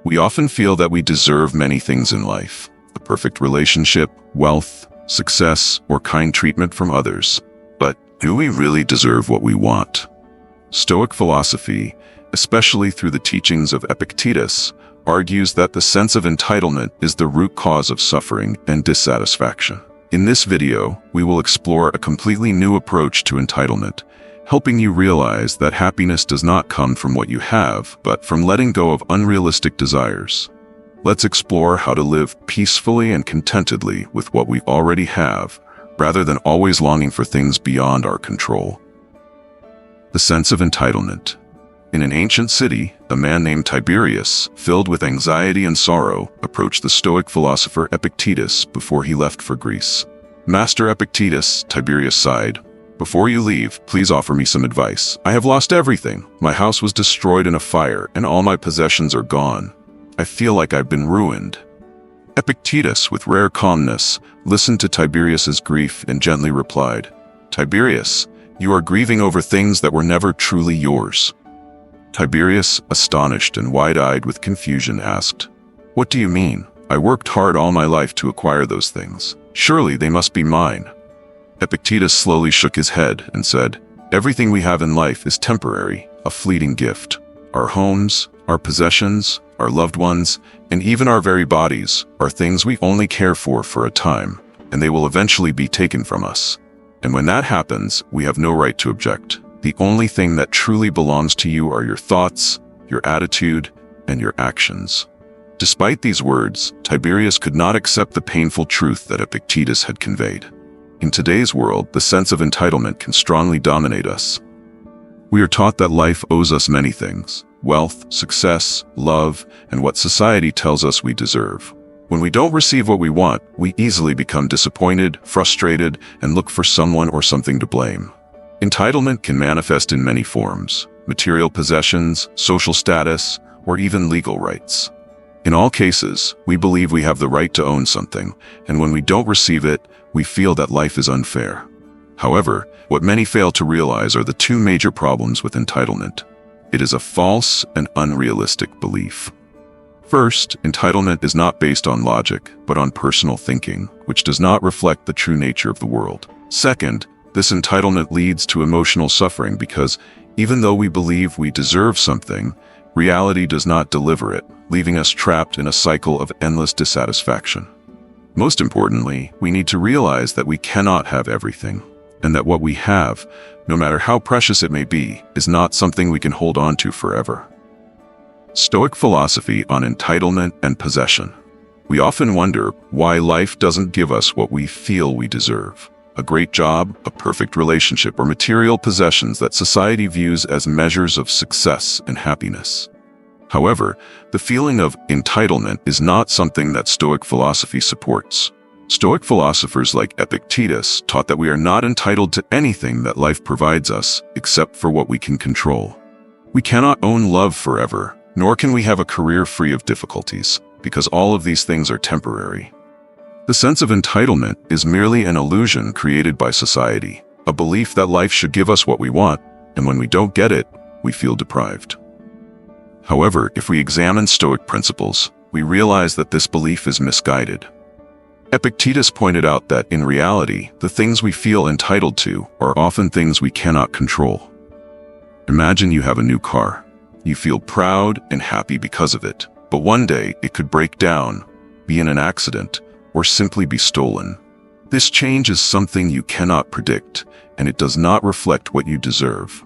We often feel that we deserve many things in life: a perfect relationship, wealth, success, or kind treatment from others. But do we really deserve what we want? Stoic philosophy, especially through the teachings of Epictetus, argues that the sense of entitlement is the root cause of suffering and dissatisfaction. In this video, we will explore a completely new approach to entitlement, helping you realize that happiness does not come from what you have, but from letting go of unrealistic desires. Let's explore how to live peacefully and contentedly with what we already have, rather than always longing for things beyond our control. The sense of entitlement. In an ancient city, a man named Tiberius, filled with anxiety and sorrow, approached the Stoic philosopher Epictetus before he left for Greece. "Master Epictetus," Tiberius sighed, "before you leave, please offer me some advice. I have lost everything. My house was destroyed in a fire, and all my possessions are gone. I feel like I've been ruined." Epictetus, with rare calmness, listened to Tiberius's grief and gently replied, "Tiberius, you are grieving over things that were never truly yours." Tiberius, astonished and wide-eyed with confusion, asked, "What do you mean? I worked hard all my life to acquire those things. Surely they must be mine." Epictetus slowly shook his head and said, "Everything we have in life is temporary, a fleeting gift. Our homes, our possessions, our loved ones, and even our very bodies are things we only care for a time, and they will eventually be taken from us. And when that happens, we have no right to object. The only thing that truly belongs to you are your thoughts, your attitude, and your actions." Despite these words, Tiberius could not accept the painful truth that Epictetus had conveyed. In today's world, the sense of entitlement can strongly dominate us. We are taught that life owes us many things: wealth, success, love, and what society tells us we deserve. When we don't receive what we want, we easily become disappointed, frustrated, and look for someone or something to blame. Entitlement can manifest in many forms: material possessions, social status, or even legal rights. In all cases, we believe we have the right to own something, and when we don't receive it, we feel that life is unfair. However, what many fail to realize are the two major problems with entitlement. It is a false and unrealistic belief. First, entitlement is not based on logic, but on personal thinking, which does not reflect the true nature of the world. Second, this entitlement leads to emotional suffering because, even though we believe we deserve something, reality does not deliver it, leaving us trapped in a cycle of endless dissatisfaction. Most importantly, we need to realize that we cannot have everything, and that what we have, no matter how precious it may be, is not something we can hold on to forever. Stoic philosophy on entitlement and possession. We often wonder why life doesn't give us what we feel we deserve: a great job, a perfect relationship, or material possessions that society views as measures of success and happiness. However, the feeling of entitlement is not something that Stoic philosophy supports. Stoic philosophers like Epictetus taught that we are not entitled to anything that life provides us except for what we can control. We cannot own love forever, nor can we have a career free of difficulties, because all of these things are temporary. The sense of entitlement is merely an illusion created by society, a belief that life should give us what we want, and when we don't get it, we feel deprived. However, if we examine Stoic principles, we realize that this belief is misguided. Epictetus pointed out that, in reality, the things we feel entitled to are often things we cannot control. Imagine you have a new car. You feel proud and happy because of it, but one day it could break down, be in an accident, or simply be stolen. This change is something you cannot predict, and it does not reflect what you deserve.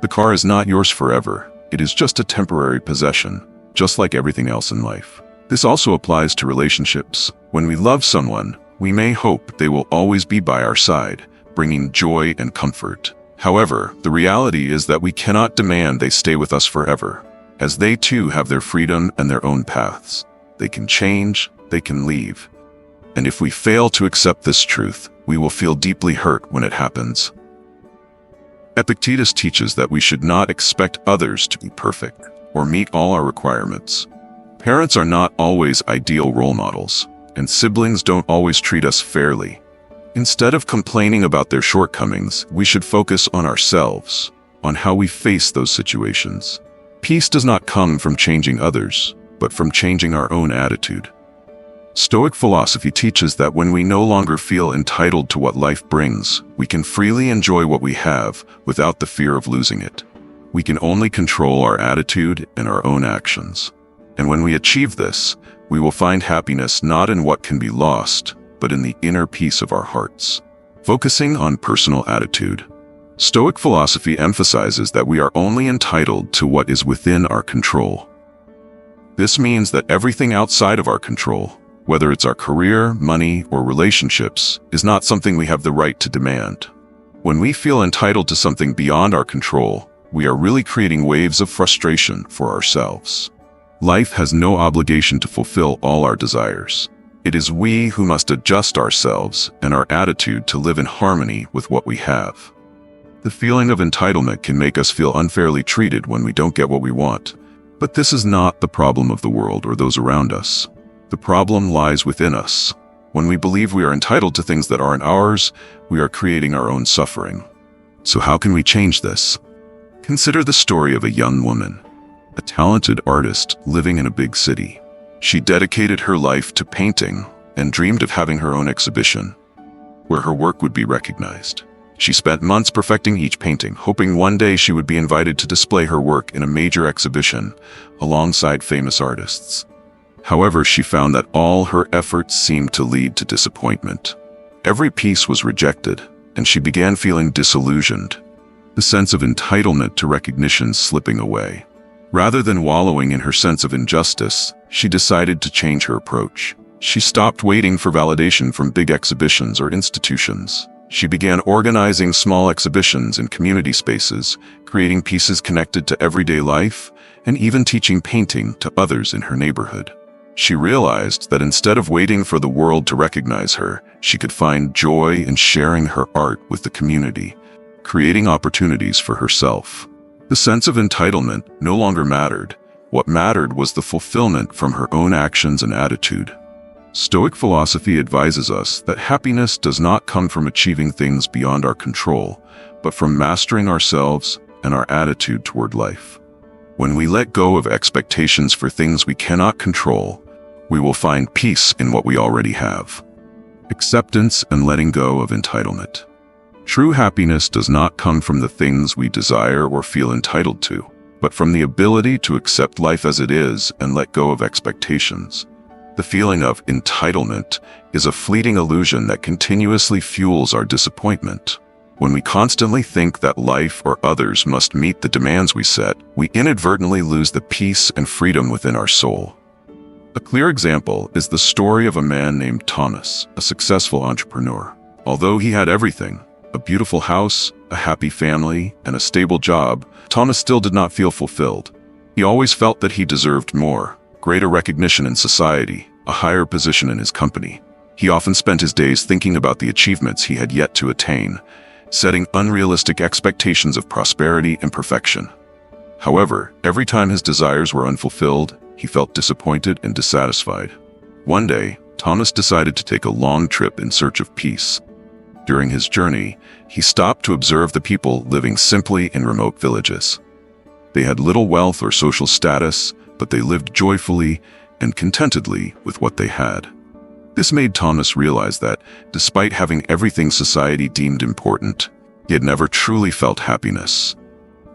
The car is not yours forever. It is just a temporary possession, just like everything else in life. This also applies to relationships. When we love someone, we may hope they will always be by our side, bringing joy and comfort. However, the reality is that we cannot demand they stay with us forever, as they too have their freedom and their own paths. They can change, they can leave. And if we fail to accept this truth, we will feel deeply hurt when it happens. Epictetus teaches that we should not expect others to be perfect or meet all our requirements. Parents are not always ideal role models, and siblings don't always treat us fairly. Instead of complaining about their shortcomings, we should focus on ourselves, on how we face those situations. Peace does not come from changing others, but from changing our own attitude. Stoic philosophy teaches that when we no longer feel entitled to what life brings, we can freely enjoy what we have without the fear of losing it. We can only control our attitude and our own actions. And when we achieve this, we will find happiness not in what can be lost, but in the inner peace of our hearts. Focusing on personal attitude. Stoic philosophy emphasizes that we are only entitled to what is within our control. This means that everything outside of our control, whether it's our career, money, or relationships, is not something we have the right to demand. When we feel entitled to something beyond our control, we are really creating waves of frustration for ourselves. Life has no obligation to fulfill all our desires. It is we who must adjust ourselves and our attitude to live in harmony with what we have. The feeling of entitlement can make us feel unfairly treated when we don't get what we want. But this is not the problem of the world or those around us. The problem lies within us. When we believe we are entitled to things that aren't ours, we are creating our own suffering. So how can we change this? Consider the story of a young woman, a talented artist living in a big city. She dedicated her life to painting and dreamed of having her own exhibition, where her work would be recognized. She spent months perfecting each painting, hoping one day she would be invited to display her work in a major exhibition alongside famous artists. However, she found that all her efforts seemed to lead to disappointment. Every piece was rejected, and she began feeling disillusioned, the sense of entitlement to recognition slipping away. Rather than wallowing in her sense of injustice, she decided to change her approach. She stopped waiting for validation from big exhibitions or institutions. She began organizing small exhibitions in community spaces, creating pieces connected to everyday life, and even teaching painting to others in her neighborhood. She realized that instead of waiting for the world to recognize her, she could find joy in sharing her art with the community, creating opportunities for herself. The sense of entitlement no longer mattered. What mattered was the fulfillment from her own actions and attitude. Stoic philosophy advises us that happiness does not come from achieving things beyond our control, but from mastering ourselves and our attitude toward life. When we let go of expectations for things we cannot control, we will find peace in what we already have. Acceptance and letting go of entitlement. True happiness does not come from the things we desire or feel entitled to, but from the ability to accept life as it is and let go of expectations. The feeling of entitlement is a fleeting illusion that continuously fuels our disappointment. When we constantly think that life or others must meet the demands we set, we inadvertently lose the peace and freedom within our soul. A clear example is the story of a man named Thomas, a successful entrepreneur. Although he had everything, a beautiful house, a happy family, and a stable job, Thomas still did not feel fulfilled. He always felt that he deserved more, greater recognition in society, a higher position in his company. He often spent his days thinking about the achievements he had yet to attain, setting unrealistic expectations of prosperity and perfection. However, every time his desires were unfulfilled, he felt disappointed and dissatisfied. One day, Thomas decided to take a long trip in search of peace. During his journey, he stopped to observe the people living simply in remote villages. They had little wealth or social status, but they lived joyfully and contentedly with what they had. This made Thomas realize that, despite having everything society deemed important, he had never truly felt happiness.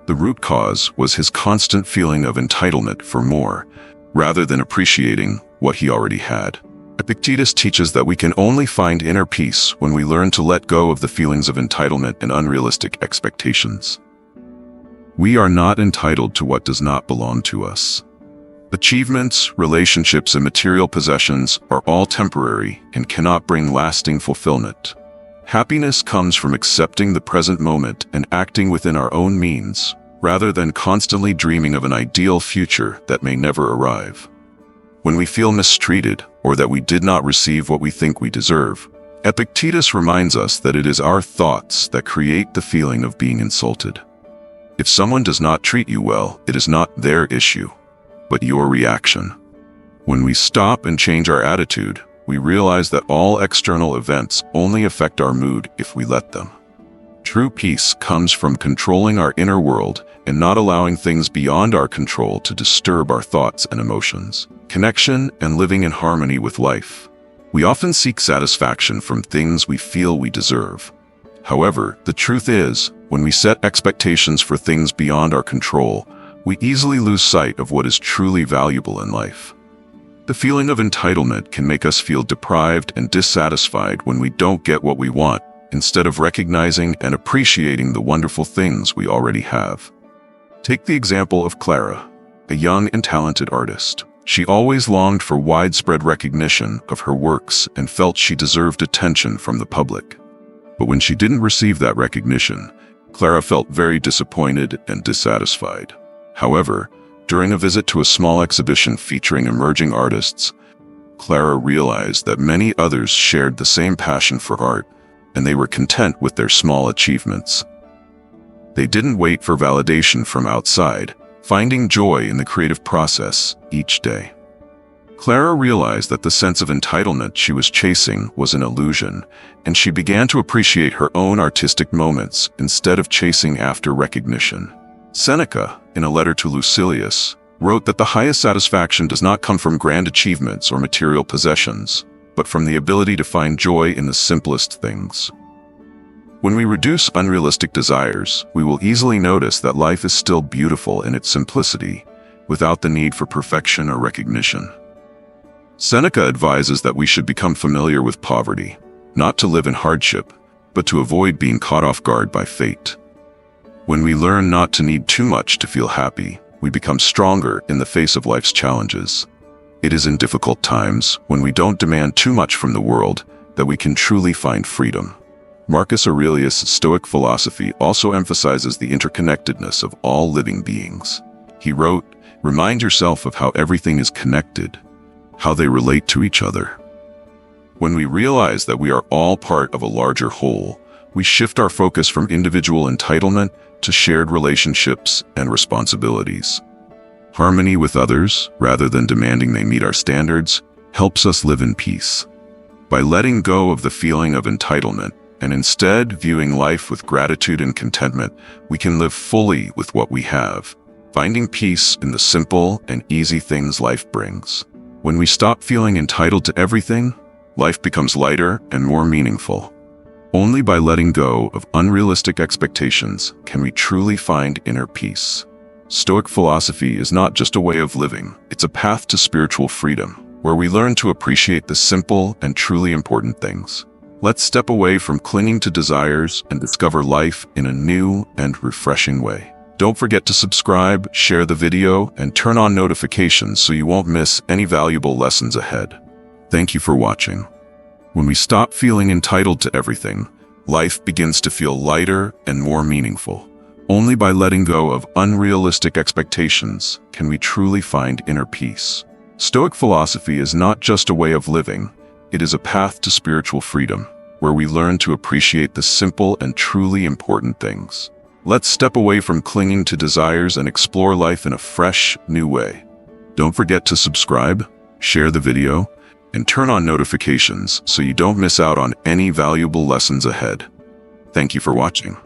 The root cause was his constant feeling of entitlement for more, rather than appreciating what he already had. Epictetus teaches that we can only find inner peace when we learn to let go of the feelings of entitlement and unrealistic expectations. We are not entitled to what does not belong to us. Achievements, relationships, and material possessions are all temporary and cannot bring lasting fulfillment. Happiness comes from accepting the present moment and acting within our own means, rather than constantly dreaming of an ideal future that may never arrive. When we feel mistreated or that we did not receive what we think we deserve, Epictetus reminds us that it is our thoughts that create the feeling of being insulted. If someone does not treat you well, it is not their issue, but your reaction. When we stop and change our attitude, we realize that all external events only affect our mood if we let them. True peace comes from controlling our inner world and not allowing things beyond our control to disturb our thoughts and emotions. Connection and living in harmony with life. We often seek satisfaction from things we feel we deserve. However, the truth is, when we set expectations for things beyond our control, we easily lose sight of what is truly valuable in life. The feeling of entitlement can make us feel deprived and dissatisfied when we don't get what we want, instead of recognizing and appreciating the wonderful things we already have. Take the example of Clara, a young and talented artist. She always longed for widespread recognition of her works and felt she deserved attention from the public. But when she didn't receive that recognition, Clara felt very disappointed and dissatisfied. However, during a visit to a small exhibition featuring emerging artists, Clara realized that many others shared the same passion for art, and they were content with their small achievements. They didn't wait for validation from outside, finding joy in the creative process each day. Clara realized that the sense of entitlement she was chasing was an illusion, and she began to appreciate her own artistic moments instead of chasing after recognition. Seneca, in a letter to Lucilius, wrote that the highest satisfaction does not come from grand achievements or material possessions, but from the ability to find joy in the simplest things. When we reduce unrealistic desires, we will easily notice that life is still beautiful in its simplicity, without the need for perfection or recognition. Seneca advises that we should become familiar with poverty, not to live in hardship, but to avoid being caught off guard by fate. When we learn not to need too much to feel happy, we become stronger in the face of life's challenges. It is in difficult times, when we don't demand too much from the world, that we can truly find freedom. Marcus Aurelius' Stoic philosophy also emphasizes the interconnectedness of all living beings. He wrote, "Remind yourself of how everything is connected, how they relate to each other." When we realize that we are all part of a larger whole, we shift our focus from individual entitlement to shared relationships and responsibilities. Harmony with others, rather than demanding they meet our standards, helps us live in peace. By letting go of the feeling of entitlement and instead viewing life with gratitude and contentment, we can live fully with what we have, finding peace in the simple and easy things life brings. When we stop feeling entitled to everything, life becomes lighter and more meaningful. Only by letting go of unrealistic expectations can we truly find inner peace. Stoic philosophy is not just a way of living, it's a path to spiritual freedom, where we learn to appreciate the simple and truly important things. Let's step away from clinging to desires and discover life in a new and refreshing way. Don't forget to subscribe, share the video, and turn on notifications so you won't miss any valuable lessons ahead. Thank you for watching. When we stop feeling entitled to everything, life begins to feel lighter and more meaningful. Only by letting go of unrealistic expectations can we truly find inner peace. Stoic philosophy is not just a way of living, it is a path to spiritual freedom, where we learn to appreciate the simple and truly important things. Let's step away from clinging to desires and explore life in a fresh, new way. Don't forget to subscribe, share the video, and turn on notifications so you don't miss out on any valuable lessons ahead. Thank you for watching.